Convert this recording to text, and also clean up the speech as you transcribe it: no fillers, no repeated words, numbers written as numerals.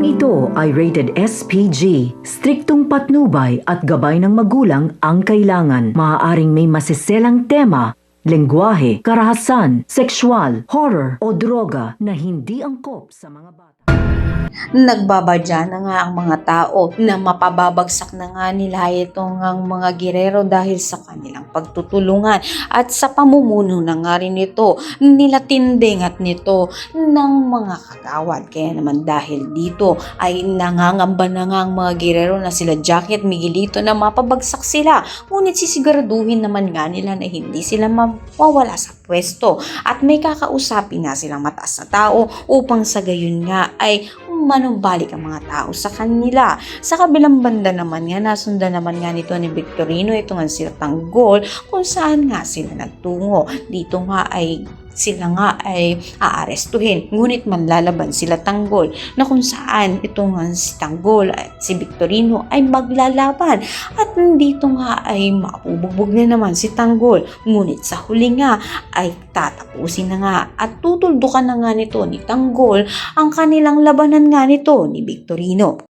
ito ay rated SPG. Striktong patnubay at gabay ng magulang ang kailangan. Maaaring may masiselang tema, lengguwahe, karahasan, sexual, horror o droga na hindi angkop sa mga bata. Nagbabadya na nga ang mga tao na mapababagsak na nga nila itong ang mga girero dahil sa kanilang pagtutulungan at sa pamumuno na nga rin ito nila Tinding at nito ng mga kagawad. Kaya naman dahil dito ay nangangamba na nga ang mga girero na sila Jackie at Miguelito na mapabagsak sila. Ngunit sisiguraduhin naman nga nila na hindi sila mawawala sa pwesto at may kakausapin na silang mataas na tao upang sa gayon nga ay manumbalik ang mga tao sa kanila. Sa kabilang banda naman nga, nasundan naman nga nito ni Victorino ito nga sila Tanggol kung saan nga sila nagtungo. Dito nga ay sila nga ay aarestuhin. Ngunit manlalaban sila Tanggol na kung saan ito nga si Tanggol at si Victorino ay maglalaban. At dito nga ay mapubugbog na naman si Tanggol. Ngunit sa huli nga ay tatapusin na nga at tutuldukan na nga nito ni Tanggol ang kanilang labanan nga nito ni Victorino.